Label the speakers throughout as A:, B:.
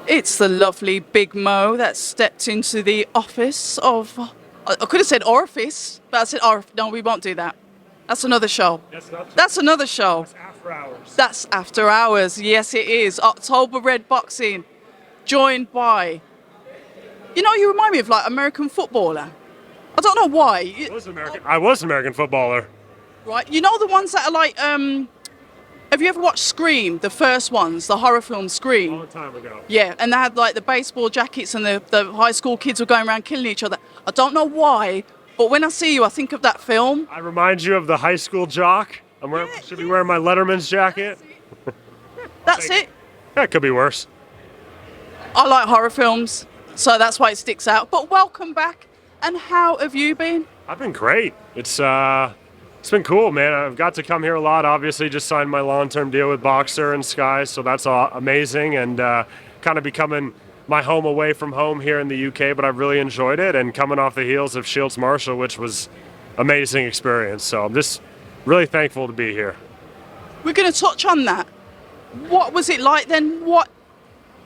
A: It's the lovely Big Mo that stepped into the office of, I could have said orifice, but I said orif. No, we won't do that. That's another show. That's another show.
B: That's after hours.
A: That's after hours. Yes, it is. October Red Boxing, joined by, you remind me of like American footballer. I don't know why.
B: I was American footballer.
A: Right. You know the ones that are like, have you ever watched Scream, the first ones, the horror film Scream?
B: A long time ago.
A: Yeah, and they had like the baseball jackets and the high school kids were going around killing each other. I don't know why, but when I see you, I think of that film.
B: I remind you of the high school jock. Should be wearing my Letterman's jacket.
A: That's it.
B: That could be worse.
A: I like horror films, so that's why it sticks out. But welcome back, and how have you been?
B: I've been great. It's been cool, man. I've got to come here a lot. Obviously, just signed my long-term deal with BOXXER and Sky, so that's amazing, and kind of becoming my home away from home here in the UK, but I've really enjoyed it, and coming off the heels of Shields Marshall, which was amazing experience. So I'm just really thankful to be here.
A: We're going to touch on that. What was it like then? What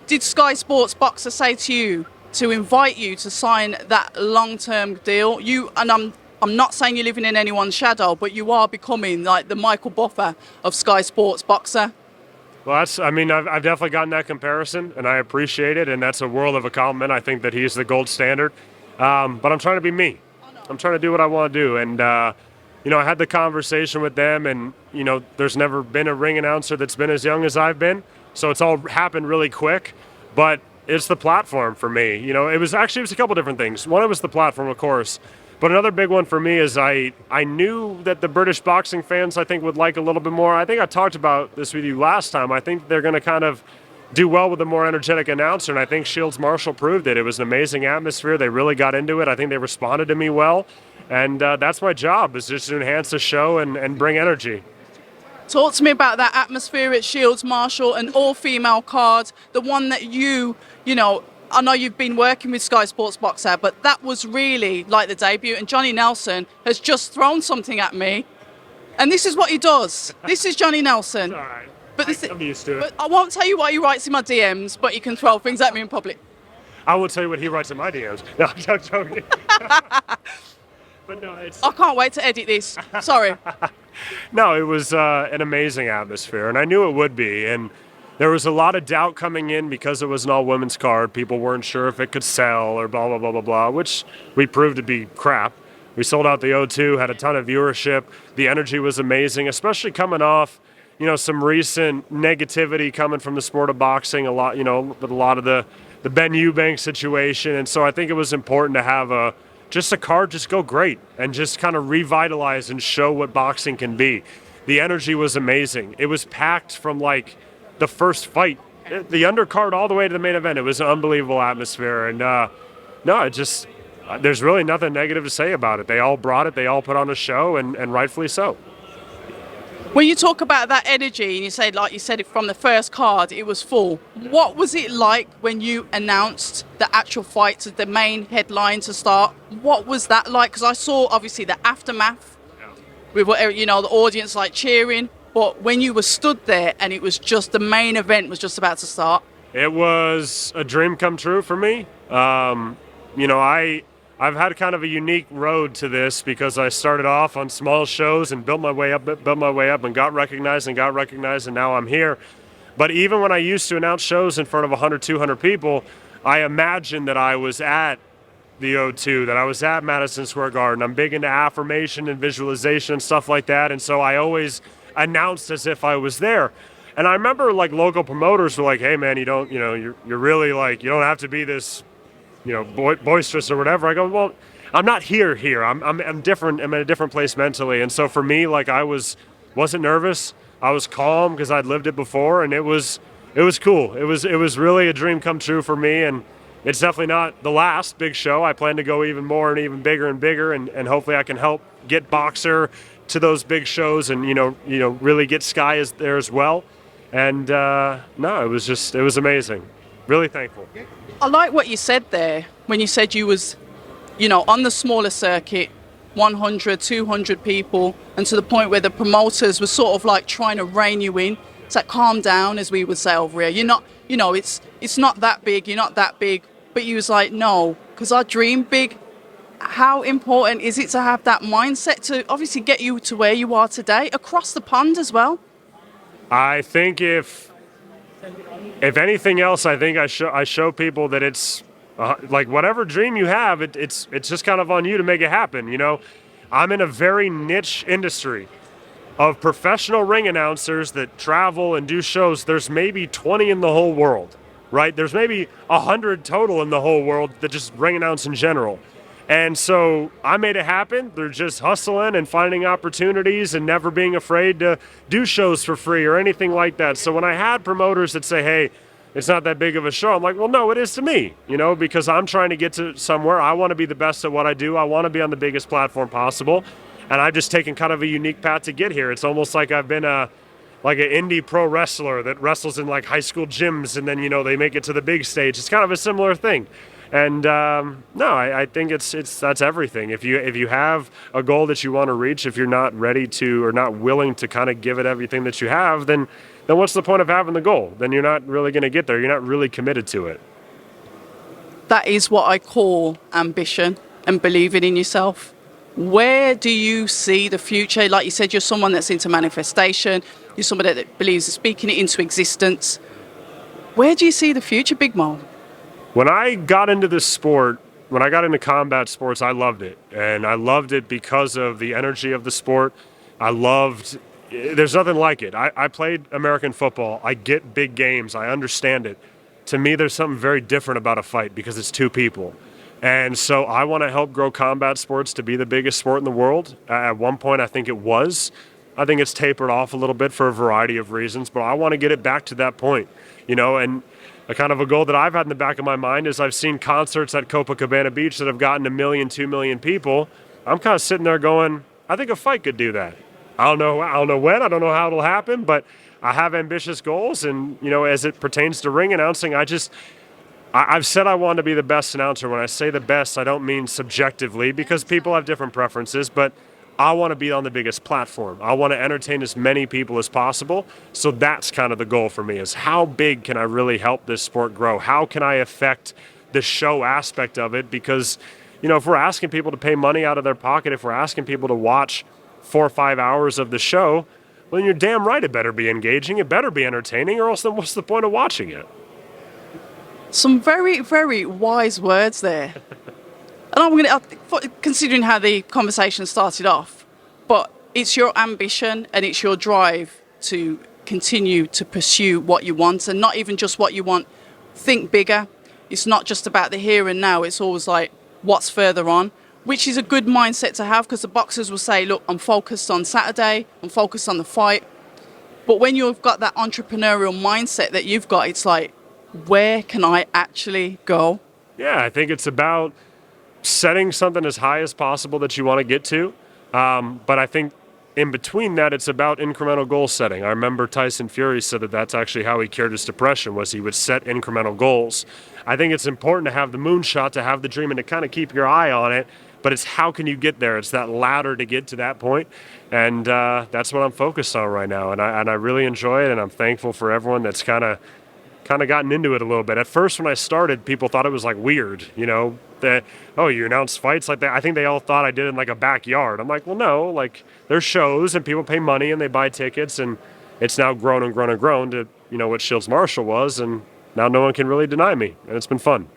A: did SkySports BOXXER say to you to invite you to sign that long-term deal? I'm not saying you're living in anyone's shadow, but you are becoming like the Michael Buffer of SkySports BOXXER.
B: Well, I've definitely gotten that comparison, and I appreciate it, and that's a world of a compliment. I think that he's the gold standard. But I'm trying to be me. I'm trying to do what I want to do, and I had the conversation with them, and there's never been a ring announcer that's been as young as I've been, so it's all happened really quick. But it's the platform for me. It was a couple different things. One, it was the platform, of course. But another big one for me is I knew that the British boxing fans, I think, would like a little bit more. I think I talked about this with you last time. I think they're going to kind of do well with a more energetic announcer, and I think Shields Marshall proved it. It was an amazing atmosphere. They really got into it. I think they responded to me well, and that's my job, is just to enhance the show and bring energy.
A: Talk to me about that atmosphere at Shields Marshall, an all-female card, the one that I know you've been working with SkySports BOXXER, but that was really like the debut. And Johnny Nelson has just thrown something at me, and this is what he does. This is Johnny Nelson.
B: All right.
A: But
B: I'm used to it.
A: But I won't tell you what he writes in my DMs, but he can throw things at me in public.
B: I won't tell you what he writes in my DMs. No, I'm joking. But no,
A: I can't wait to edit this. Sorry.
B: No, it was an amazing atmosphere, and I knew it would be. And there was a lot of doubt coming in because it was an all-women's card. People weren't sure if it could sell or blah, blah, blah, blah, blah, which we proved to be crap. We sold out the O2, had a ton of viewership. The energy was amazing, especially coming off, some recent negativity coming from the sport of boxing, a lot, with a lot of the Ben Eubank situation. And so I think it was important to have a card just go great and just kind of revitalize and show what boxing can be. The energy was amazing. It was packed from like the first fight, the undercard all the way to the main event. It was an unbelievable atmosphere, and there's really nothing negative to say about it. They all brought it, they all put on a show, and rightfully so.
A: When you talk about that energy, and you said it from the first card, it was full. What was it like when you announced the actual fights, the main headline to start? What was that like? Because I saw obviously the aftermath with the audience like cheering. But when you were stood there and it was just the main event was just about to start?
B: It was a dream come true for me. I've had kind of a unique road to this because I started off on small shows and built my way up and got recognized, and now I'm here. But even when I used to announce shows in front of 100, 200 people, I imagined that I was at the O2, that I was at Madison Square Garden. I'm big into affirmation and visualization and stuff like that, and so I always announced as if I was there. And I remember like local promoters were like, hey man, you're really like, you don't have to be this, boisterous or whatever. I go, well, I'm not here. I'm different. I'm in a different place mentally. And so for me, like wasn't nervous. I was calm because I'd lived it before, and it was cool. It was really a dream come true for me, and it's definitely not the last big show. I plan to go even more and even bigger, and hopefully I can help get BOXXER to those big shows, and really get Sky there as well. And it was amazing. Really thankful.
A: I like what you said there when you said you was on the smaller circuit, 100, 200 people, and to the point where the promoters were sort of like trying to rein you in. It's like, calm down, as we would say over here. You're not, it's not that big, you're not that big. But you was like, no, because I dream big. How important is it to have that mindset to obviously get you to where you are today, across the pond as well?
B: I think if anything else, I think I show people that it's like whatever dream you have, it's just kind of on you to make it happen. You know, I'm in a very niche industry of professional ring announcers that travel and do shows. There's maybe 20 in the whole world, right? There's maybe 100 total in the whole world that just ring announce in general. And so I made it happen. They're just hustling and finding opportunities and never being afraid to do shows for free or anything like that. So when I had promoters that say, hey, it's not that big of a show, I'm like, well, no, it is to me, you know, because I'm trying to get to somewhere. I want to be the best at what I do. I want to be on the biggest platform possible. And I've just taken kind of a unique path to get here. It's almost like I've been like an indie pro wrestler that wrestles in like high school gyms and then, you know, they make it to the big stage. It's kind of a similar thing. And no, I think that's everything. If you have a goal that you want to reach, if you're not ready to or not willing to kind of give it everything that you have, then what's the point of having the goal? Then you're not really going to get there. You're not really committed to it.
A: That is what I call ambition and believing in yourself. Where do you see the future? Like you said, you're someone that's into manifestation. You're somebody that believes in speaking it into existence. Where do you see the future, Big Mo?
B: When I got into this sport, when I got into combat sports, I loved it. And I loved it because of the energy of the sport. There's nothing like it. I played American football. I get big games. I understand it. To me, there's something very different about a fight because it's two people. And so I want to help grow combat sports to be the biggest sport in the world. At one point, I think it was. I think it's tapered off a little bit for a variety of reasons, but I want to get it back to that point, you know, and a kind of a goal that I've had in the back of my mind is I've seen concerts at Copacabana Beach that have gotten 1 million, 2 million people. I'm kind of sitting there going, I think a fight could do that. I don't know when, I don't know how it'll happen, but I have ambitious goals. And, you know, as it pertains to ring announcing, I've said I want to be the best announcer. When I say the best, I don't mean subjectively because people have different preferences, but I want to be on the biggest platform. I want to entertain as many people as possible. So that's kind of the goal for me is how big can I really help this sport grow? How can I affect the show aspect of it? Because, you know, if we're asking people to pay money out of their pocket, if we're asking people to watch 4 or 5 hours of the show, well, then you're damn right it better be engaging, it better be entertaining, or else then what's the point of watching it?
A: Some very, very wise words there. And I'm going to, considering how the conversation started off, but it's your ambition and it's your drive to continue to pursue what you want, and not even just what you want. Think bigger. It's not just about the here and now. It's always like what's further on, which is a good mindset to have because the boxers will say, look, I'm focused on Saturday. I'm focused on the fight. But when you've got that entrepreneurial mindset that you've got, it's like, where can I actually go?
B: Yeah, I think it's about setting something as high as possible that you want to get to. But I think in between that, it's about incremental goal setting. I remember Tyson Fury said that that's actually how he cured his depression, was he would set incremental goals. I think it's important to have the moonshot, to have the dream, and to kind of keep your eye on it. But it's how can you get there? It's that ladder to get to that point. And that's what I'm focused on right now. And I really enjoy it, and I'm thankful for everyone that's kind of gotten into it a little bit. At first, when I started, people thought it was like weird, you know, that, oh, you announce fights like that. I think they all thought I did it in like a backyard. I'm like, well, no, like there's shows and people pay money and they buy tickets, and it's now grown and grown and grown to, you know, what Shields Marshall was, and now no one can really deny me, and it's been fun.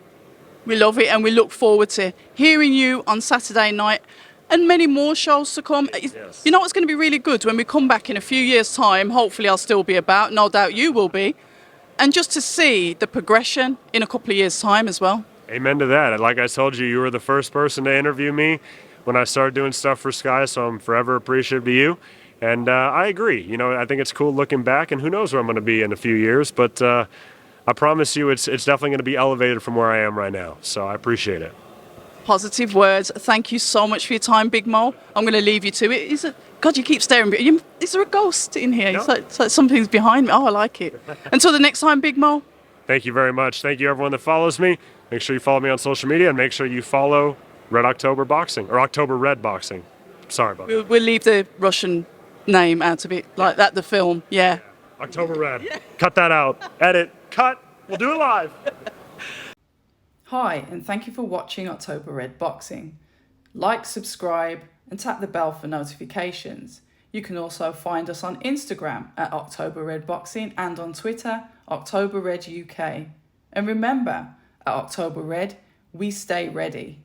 A: We love it, and we look forward to hearing you on Saturday night and many more shows to come. Yes. You know what's going to be really good? When we come back in a few years' time, hopefully I'll still be about, no doubt you will be, and just to see the progression in a couple of years' time as well.
B: Amen to that. Like I told you, you were the first person to interview me when I started doing stuff for Sky, so I'm forever appreciative to you. And I agree. You know, I think it's cool looking back, and who knows where I'm going to be in a few years, but I promise you it's definitely going to be elevated from where I am right now, so I appreciate it.
A: Positive words. Thank you so much for your time, Big Mo. I'm going to leave you to it. God, you keep staring. Is there a ghost in here? No. It's like something's behind me. Oh, I like it. Until the next time, Big Mo.
B: Thank you very much. Thank you, everyone that follows me. Make sure you follow me on social media, and make sure you follow Red October Boxing, or October Red Boxing. Sorry about that.
A: We'll leave the Russian name out of it, like that, the film. Yeah.
B: October Red. Yeah. Cut that out. Edit. Cut. We'll do it live.
A: Hi, and thank you for watching October Red Boxing. Like, subscribe, and tap the bell for notifications. You can also find us on Instagram at October Red Boxing and on Twitter, October Red UK. And remember, at October Red, we stay ready.